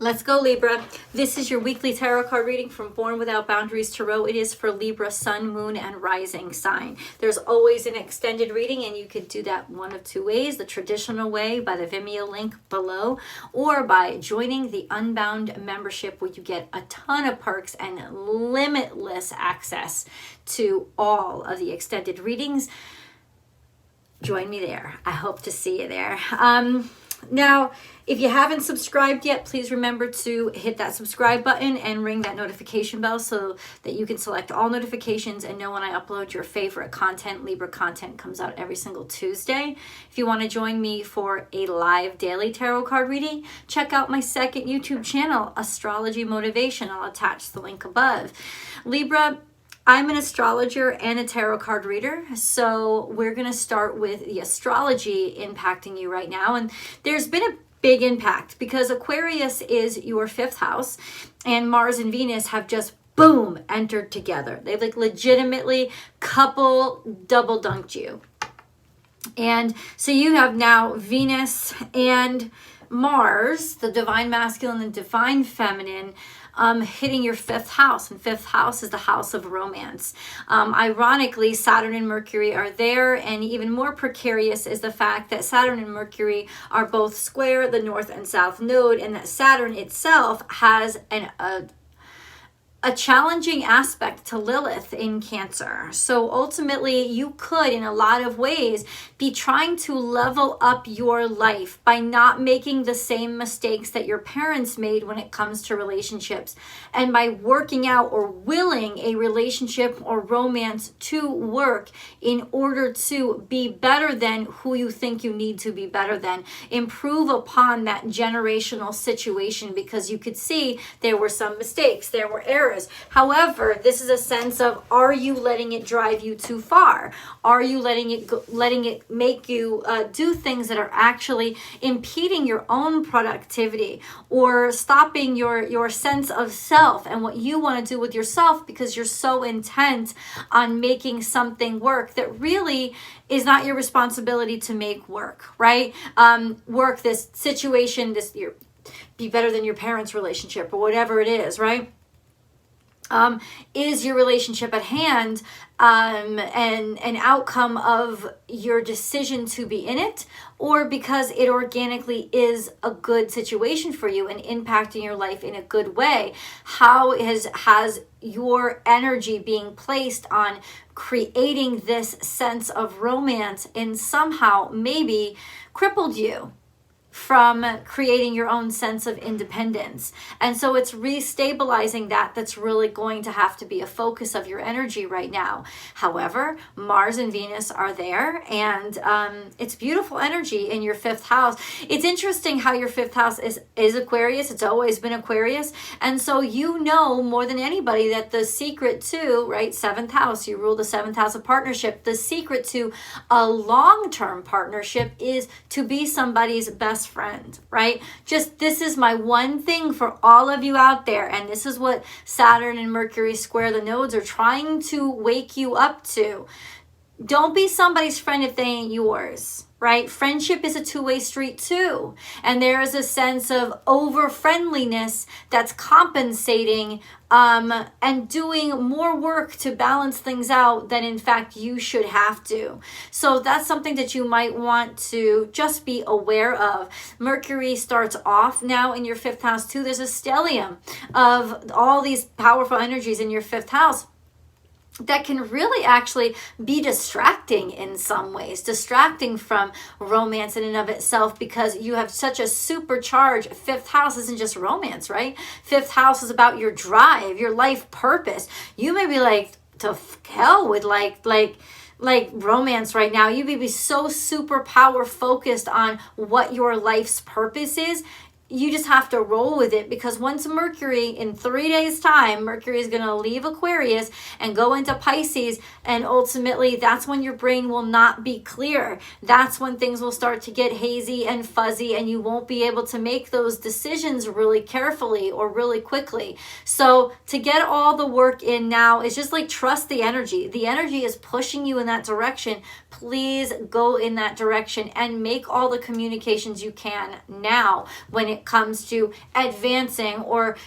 Let's go, Libra. This is your weekly tarot card reading from Born Without Boundaries Tarot. It is for Libra, Sun, Moon, and Rising sign. There's always an extended reading, and you could do that one of two ways. The traditional way by the Vimeo link below, or by joining the Unbound membership, where you get a ton of perks and limitless access to all of the extended readings. Join me there. I hope to see you there. Now, if you haven't subscribed yet, please remember to hit that subscribe button and ring that notification bell so that you can select all notifications and know when I upload your favorite content. Libra content comes out every single Tuesday. If you want to join me for a live daily tarot card reading, check out my second YouTube channel, Astrology Motivation. I'll attach the link above. Libra, I'm an astrologer and a tarot card reader, so we're going to start with the astrology impacting you right now. And there's been a big impact because Aquarius is your fifth house, and Mars and Venus have just, boom, entered together. They like legitimately double dunked you. And so you have now Venus and Mars, the divine masculine and divine feminine, hitting your fifth house, and fifth house is the house of romance. Ironically, Saturn and Mercury are there, and even more precarious is the fact that Saturn and Mercury are both square the north and south node, and that Saturn itself has a challenging aspect to Lilith in Cancer. So ultimately, you could, in a lot of ways, be trying to level up your life by not making the same mistakes that your parents made when it comes to relationships, and by working out or willing a relationship or romance to work in order to be better than who you think you need to be better than. Improve upon that generational situation, because you could see there were some mistakes, there were errors. However, this is a sense of, are you letting it drive you too far? Are you letting it make you do things that are actually impeding your own productivity, or stopping your sense of self and what you want to do with yourself, because you're so intent on making something work that really is not your responsibility to make work, right? Work, this situation, be better than your parents' relationship or whatever it is, right? Is your relationship at hand and an outcome of your decision to be in it, or because it organically is a good situation for you and impacting your life in a good way? How has your energy being placed on creating this sense of romance and somehow maybe crippled you from creating your own sense of independence? And so it's restabilizing that's really going to have to be a focus of your energy right now. However, Mars and Venus are there, and it's beautiful energy in your fifth house. It's interesting how your fifth house is Aquarius. It's always been Aquarius. And so you know more than anybody that the secret to, right, seventh house, you rule the seventh house of partnership. The secret to a long-term partnership is to be somebody's best friend, right? Just, this is my one thing for all of you out there, and this is what Saturn and Mercury square the nodes are trying to wake you up to. Don't be somebody's friend if they ain't yours, right? Friendship is a two-way street too, and there is a sense of over-friendliness that's compensating and doing more work to balance things out than in fact you should have to. So that's something that you might want to just be aware of. Mercury starts off now in your fifth house too. There's a stellium of all these powerful energies in your fifth house that can really actually be distracting in some ways, distracting from romance in and of itself, because you have such a supercharged fifth house. Isn't just romance, right? Fifth house is about your drive, your life purpose. You may be like, to hell with like romance right now. You may be so super power focused on what your life's purpose is. You just have to roll with it, because once Mercury, in 3 days time, Mercury is going to leave Aquarius and go into Pisces, and ultimately that's when your brain will not be clear. That's when things will start to get hazy and fuzzy, and you won't be able to make those decisions really carefully or really quickly. So to get all the work in now is just like, trust the energy. The energy is pushing you in that direction. Please go in that direction and make all the communications you can now when it it comes to advancing or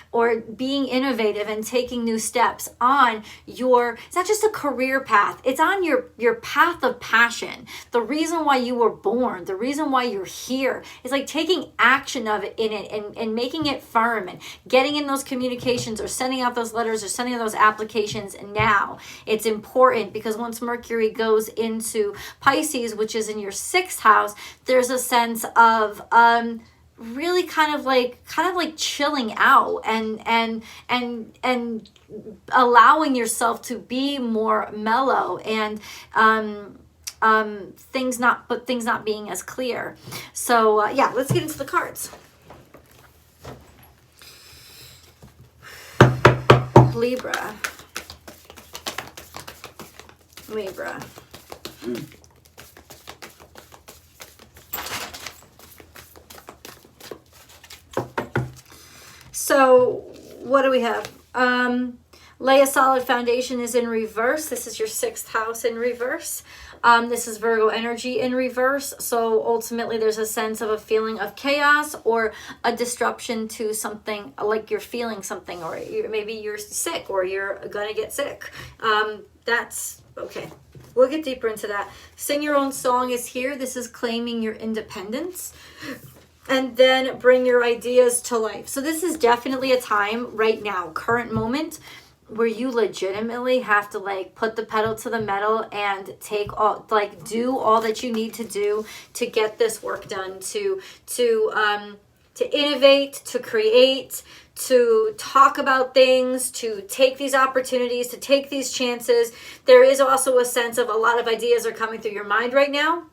being innovative and taking new steps on your, it's not just a career path, it's on your path of passion. The reason why you were born, the reason why you're here, is like taking action of it in it and making it firm and getting in those communications or sending out those letters or sending out those applications. And now it's important because once Mercury goes into Pisces, which is in your 6th house, there's a sense of really kind of like chilling out and allowing yourself to be more mellow and things not being as clear. So yeah, let's get into the cards. Libra. So what do we have? Lay a solid foundation is in reverse. This is your 6th house in reverse. This is Virgo energy in reverse. So ultimately there's a sense of a feeling of chaos or a disruption to something, like you're feeling something, or maybe you're sick or you're going to get sick. That's okay. We'll get deeper into that. Sing Your Own Song is here. This is claiming your independence. And then bring your ideas to life. So this is definitely a time right now, current moment, where you legitimately have to like put the pedal to the metal and take all, like do all that you need to do to get this work done, to innovate, to create, to talk about things, to take these opportunities, to take these chances. There is also a sense of a lot of ideas are coming through your mind right now.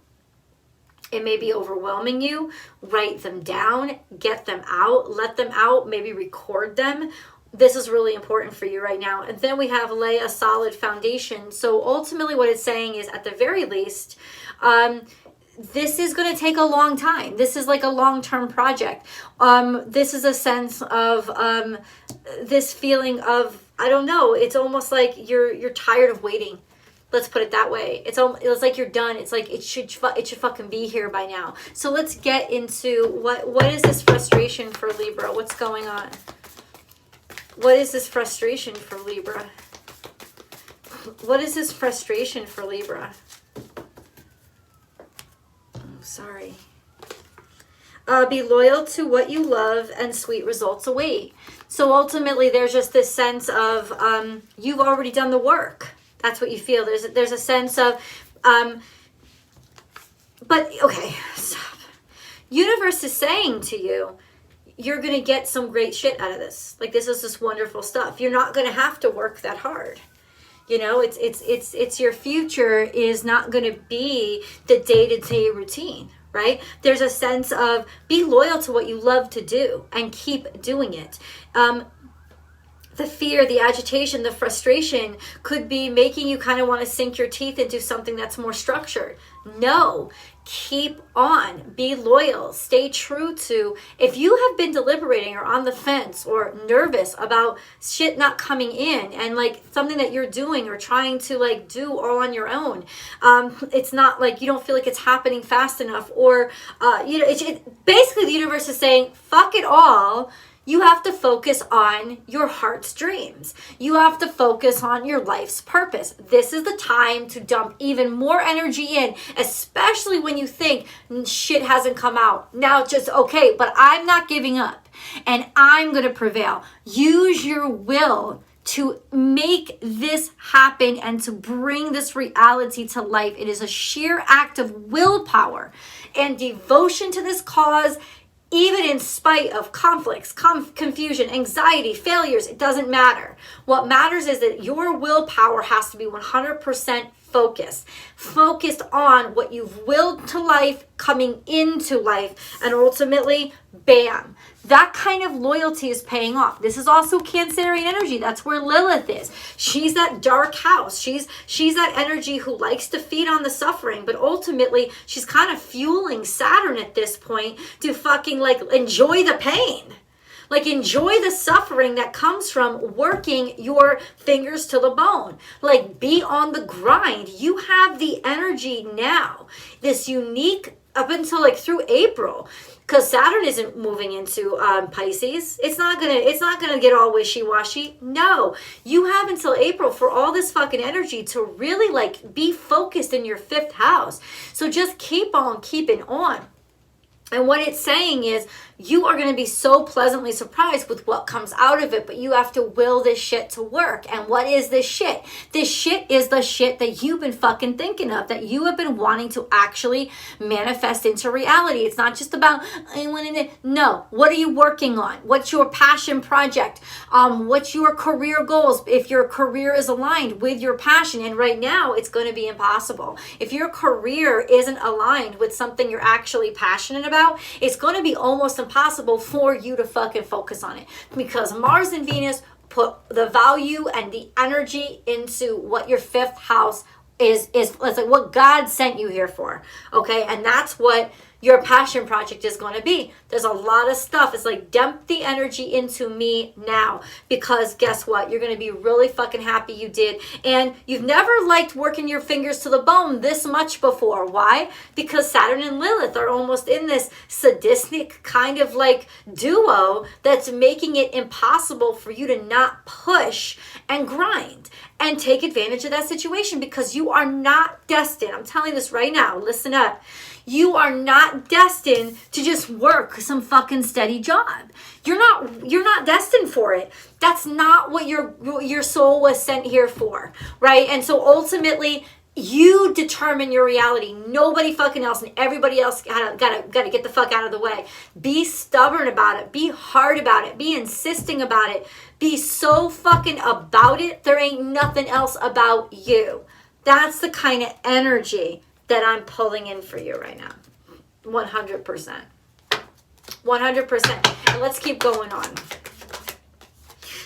It may be overwhelming you. Write them down, get them out, let them out, maybe record them. This is really important for you right now. And then we have lay a solid foundation. So ultimately what it's saying is, at the very least, this is going to take a long time. This is like a long-term project. This is a sense of this feeling of, I don't know, it's almost like you're tired of waiting. Let's put it that way. It's like you're done. It's like it should fucking be here by now. So let's get into what is this frustration for Libra? What's going on? What is this frustration for Libra? What is this frustration for Libra? Oh, sorry. Be loyal to what you love and sweet results await. So ultimately there's just this sense of you've already done the work. That's what you feel. There's a sense of, but okay, stop. Universe is saying to you, you're going to get some great shit out of this. Like, this is just wonderful stuff. You're not going to have to work that hard. You know, it's your future is not going to be the day-to-day routine, right? There's a sense of be loyal to what you love to do and keep doing it. The fear, the agitation, the frustration could be making you kind of want to sink your teeth into something that's more structured. No, keep on, be loyal, stay true to, if you have been deliberating or on the fence or nervous about shit not coming in and like something that you're doing or trying to like do all on your own, it's not like you don't feel like it's happening fast enough, or basically the universe is saying, fuck it all. You have to focus on your heart's dreams. You have to focus on your life's purpose. This is the time to dump even more energy in, especially when you think shit hasn't come out. Now just, okay, but I'm not giving up and I'm going to prevail. Use your will to make this happen and to bring this reality to life. It is a sheer act of willpower and devotion to this cause. Even in spite of conflicts, confusion, anxiety, failures, it doesn't matter. What matters is that your willpower has to be 100% focused on what you've willed to life, coming into life, and ultimately, bam. That kind of loyalty is paying off. This is also Cancerian energy. That's where Lilith is. She's that dark house. She's that energy who likes to feed on the suffering, but ultimately she's kind of fueling Saturn at this point to fucking like enjoy the pain. Like, enjoy the suffering that comes from working your fingers to the bone. Like, be on the grind. You have the energy now, this unique up until like through April, because Saturn isn't moving into Pisces. It's not gonna get all wishy-washy. No, you have until April for all this fucking energy to really like be focused in your 5th house. So just keep on keeping on. And what it's saying is you are going to be so pleasantly surprised with what comes out of it, but you have to will this shit to work. And what is this shit? This shit is the shit that you've been fucking thinking of, that you have been wanting to actually manifest into reality. It's not just about, I want to, no. What are you working on? What's your passion project? What's your career goals? If your career is aligned with your passion, and right now it's going to be impossible. If your career isn't aligned with something you're actually passionate about, it's going to be almost impossible for you to fucking focus on it, because Mars and Venus put the value and the energy into what your 5th house is it's like what God sent you here for. Okay, and that's what your passion project is going to be. There's a lot of stuff. It's like, dump the energy into me now, because guess what? You're going to be really fucking happy you did. And you've never liked working your fingers to the bone this much before. Why? Because Saturn and Lilith are almost in this sadistic kind of like duo that's making it impossible for you to not push and grind and take advantage of that situation, because you are not destined. I'm telling this right now. Listen up. You are not destined to just work some fucking steady job. You're not destined for it. That's not what your soul was sent here for, right? And so ultimately, you determine your reality. Nobody fucking else, and everybody else gotta get the fuck out of the way. Be stubborn about it. Be hard about it. Be insisting about it. Be so fucking about it. There ain't nothing else about you. That's the kind of energy that I'm pulling in for you right now. 100%. 100%. And let's keep going on.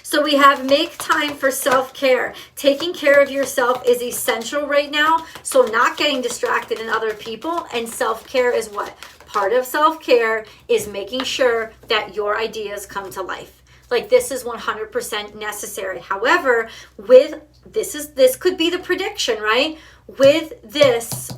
So we have make time for self-care. Taking care of yourself is essential right now. So not getting distracted in other people. And self-care is what? Part of self-care is making sure that your ideas come to life. Like, this is 100% necessary. However, with this could be the prediction, right? With this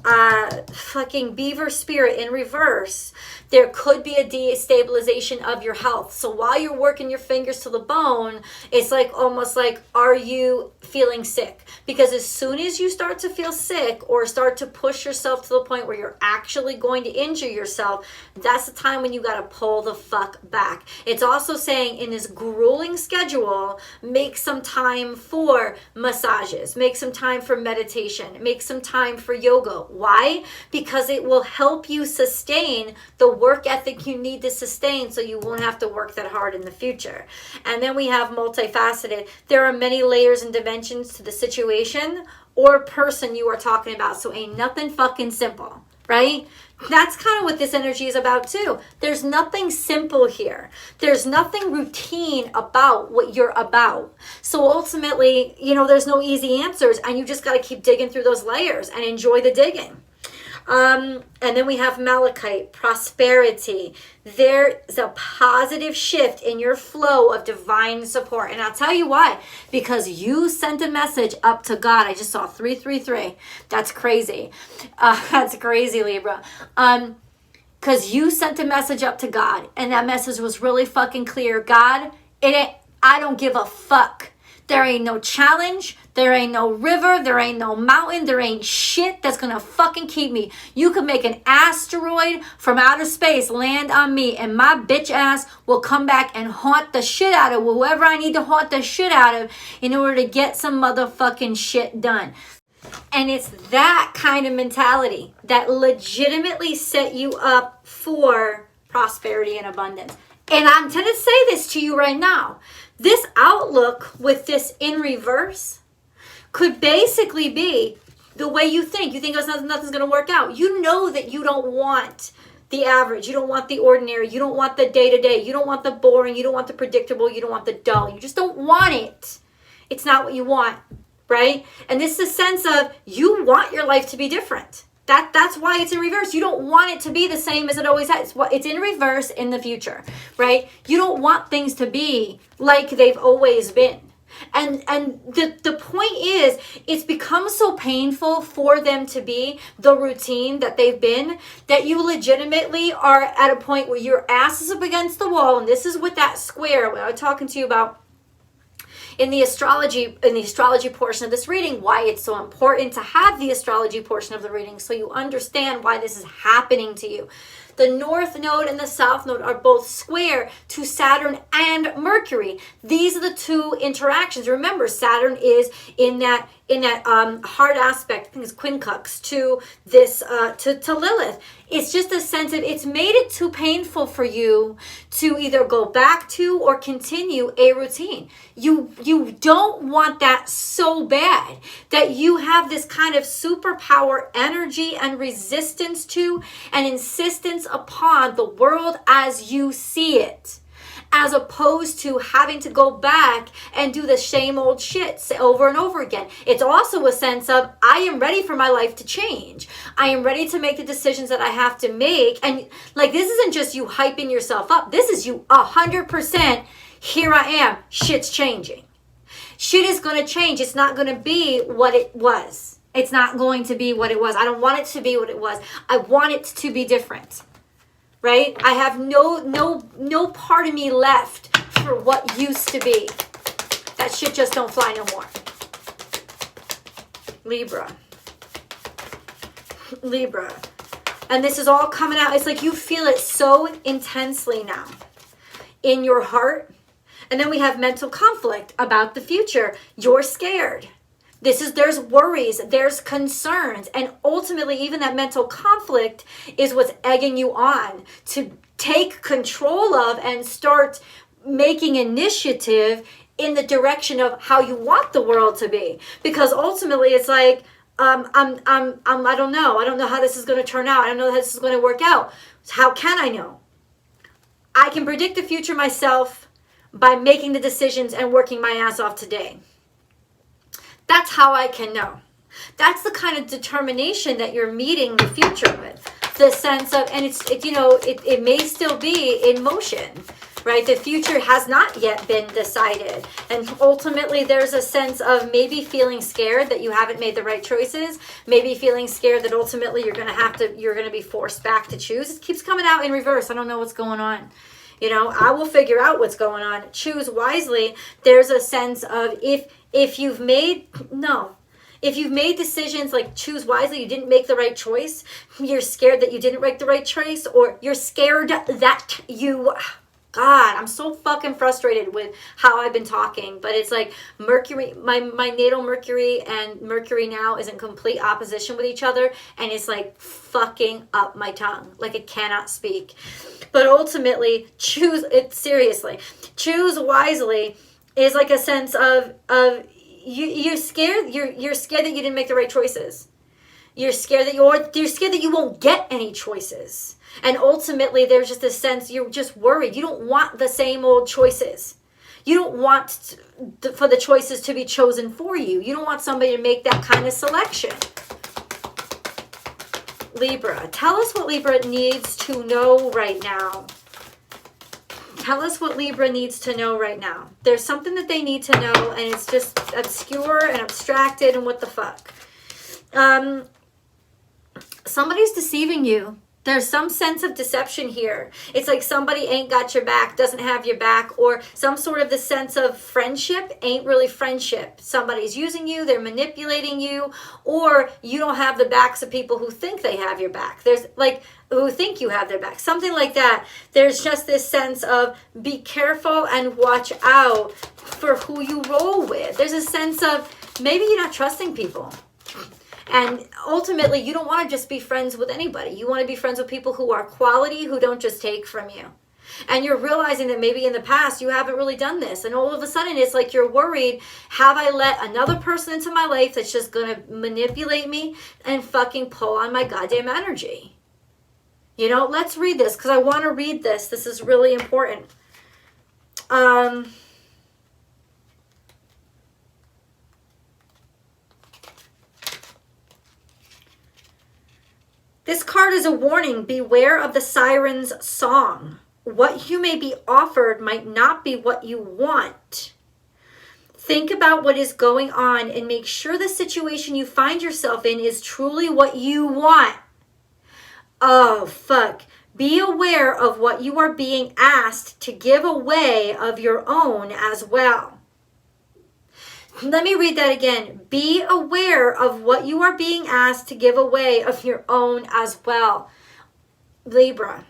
fucking beaver spirit in reverse, there could be a destabilization of your health. So while you're working your fingers to the bone, it's like almost like, are you feeling sick? Because as soon as you start to feel sick or start to push yourself to the point where you're actually going to injure yourself, that's the time when you got to pull the fuck back. It's also saying in this grueling schedule, make some time for massages, make some time for meditation, make some time for yoga. Why? Because it will help you sustain the work ethic you need to sustain, so you won't have to work that hard in the future. And then we have multifaceted. There are many layers and dimensions to the situation or person you are talking about. So ain't nothing fucking simple, right? That's kind of what this energy is about too. There's nothing simple here. There's nothing routine about what you're about. So ultimately, there's no easy answers, and you just got to keep digging through those layers and enjoy the digging. And then we have Malachite, prosperity. There's a positive shift in your flow of divine support. And I'll tell you why. Because you sent a message up to God. I just saw 333. That's crazy. That's crazy, Libra. Because you sent a message up to God. And that message was really fucking clear. God, I don't give a fuck. There ain't no challenge. There ain't no river. There ain't no mountain. There ain't shit that's going to fucking keep me. You could make an asteroid from outer space land on me, and my bitch ass will come back and haunt the shit out of whoever I need to haunt the shit out of in order to get some motherfucking shit done. And it's that kind of mentality that legitimately set you up for prosperity and abundance. And I'm going to say this to you right now. This outlook with this in reverse could basically be the way you think. You think nothing's going to work out. You know that you don't want the average. You don't want the ordinary. You don't want the day-to-day. You don't want the boring. You don't want the predictable. You don't want the dull. You just don't want it. It's not what you want, right? And this is a sense of you want your life to be different. That's why it's in reverse. You don't want it to be the same as it always has. It's in reverse in the future, right? You don't want things to be like they've always been. And the point is, it's become so painful for them to be the routine that they've been, that you legitimately are at a point where your ass is up against the wall. And this is with that square when I was talking to you about in the astrology portion of this reading, why it's so important to have the astrology portion of the reading, so you understand why this is happening to you. The North Node and the South Node are both square to Saturn and Mercury. These are the two interactions. Remember, Saturn is in that hard aspect, I think it's quincux, to this to Lilith. It's just a sense of, it's made it too painful for you to either go back to or continue a routine. You don't want that so bad that you have this kind of superpower energy and resistance to and insistence upon the world as you see it, as opposed to having to go back and do the same old shit over and over again. It's also a sense of, I am ready for my life to change. I am ready to make the decisions that I have to make. And like, this isn't just you hyping yourself up. This is you 100%, here I am, shit's changing. Shit is going to change. It's not going to be what it was. It's not going to be what it was. I don't want it to be what it was. I want it to be different. Right? I have no part of me left for what used to be. That shit just don't fly no more. Libra. And this is all coming out. It's like you feel it so intensely now in your heart. And then we have mental conflict about the future. You're scared. There's worries, there's concerns, and ultimately even that mental conflict is what's egging you on to take control of and start making initiative in the direction of how you want the world to be. Because ultimately it's like, I don't know how this is going to turn out. I don't know how this is going to work out. How can I know? I can predict the future myself by making the decisions and working my ass off today. That's how I can know. That's the kind of determination that you're meeting the future with. The sense of, and it may still be in motion, right? The future has not yet been decided. And ultimately there's a sense of maybe feeling scared that you haven't made the right choices. Maybe feeling scared that ultimately you're going to be forced back to choose. It keeps coming out in reverse. I don't know what's going on. I will figure out what's going on. Choose wisely. There's a sense of if you've made decisions like choose wisely, you didn't make the right choice, you're scared that you didn't make the right choice, or you're scared that God, I'm so fucking frustrated with how I've been talking, but it's like Mercury, my natal Mercury and Mercury now is in complete opposition with each other, and it's like fucking up my tongue. Like I cannot speak. But ultimately, choose wisely is like a sense of you're scared. You're scared that you didn't make the right choices. You're scared that you won't get any choices. And ultimately, there's just a sense you're just worried. You don't want the same old choices. You don't want for the choices to be chosen for you. You don't want somebody to make that kind of selection. Libra, tell us what Libra needs to know right now. Tell us what Libra needs to know right now. There's something that they need to know, and it's just obscure and abstracted and what the fuck. Somebody's deceiving you. There's some sense of deception here. It's like somebody ain't got your back, doesn't have your back, or some sort of the sense of friendship ain't really friendship. Somebody's using you, they're manipulating you, or you don't have the backs of people who think they have your back. There's like, who think you have their back, something like that. There's just this sense of be careful and watch out for who you roll with. There's a sense of maybe you're not trusting people. And ultimately, you don't want to just be friends with anybody. You want to be friends with people who are quality, who don't just take from you. And you're realizing that maybe in the past you haven't really done this. And all of a sudden, it's like you're worried, have I let another person into my life that's just going to manipulate me and fucking pull on my goddamn energy? Let's read this because I want to read this. This is really important. This card is a warning. Beware of the siren's song. What you may be offered might not be what you want. Think about what is going on and make sure the situation you find yourself in is truly what you want. Oh, fuck. Be aware of what you are being asked to give away of your own as well. Let me read that again. Be aware of what you are being asked to give away of your own as well. Libra,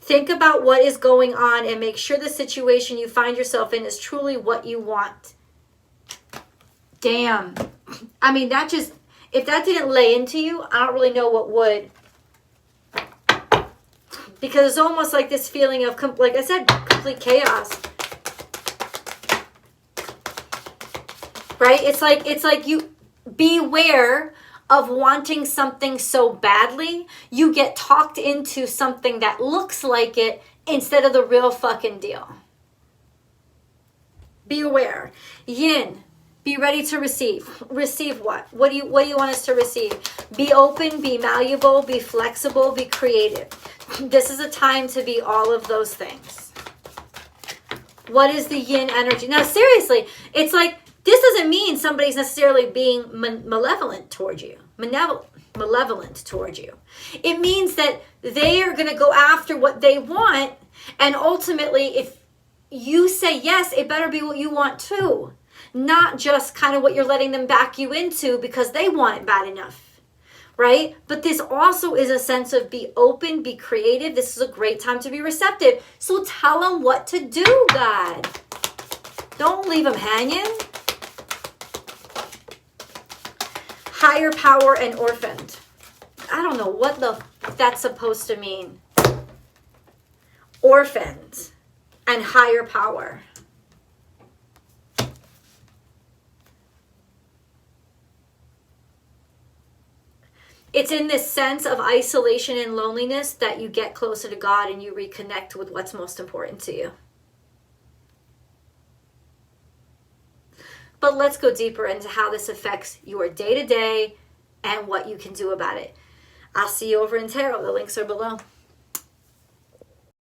think about what is going on and make sure the situation you find yourself in is truly what you want. Damn. I mean, that just, if that didn't lay into you, I don't really know what would. Because it's almost like this feeling of, like I said, complete chaos. Right? It's like you beware of wanting something so badly, you get talked into something that looks like it instead of the real fucking deal. Be aware. Yin, be ready to receive. Receive what? What do you want us to receive? Be open, be malleable, be flexible, be creative. This is a time to be all of those things. What is the yin energy? Now, seriously, it's like, this doesn't mean somebody's necessarily being malevolent towards you. Malevolent towards you. It means that they are going to go after what they want. And ultimately, if you say yes, it better be what you want too. Not just kind of what you're letting them back you into because they want it bad enough. Right? But this also is a sense of be open, be creative. This is a great time to be receptive. So tell them what to do, God. Don't leave them hanging. Higher power and orphaned. I don't know what that's supposed to mean. Orphaned and higher power. It's in this sense of isolation and loneliness that you get closer to God and you reconnect with what's most important to you. But let's go deeper into how this affects your day-to-day and what you can do about it. I'll see you over in tarot. The links are below.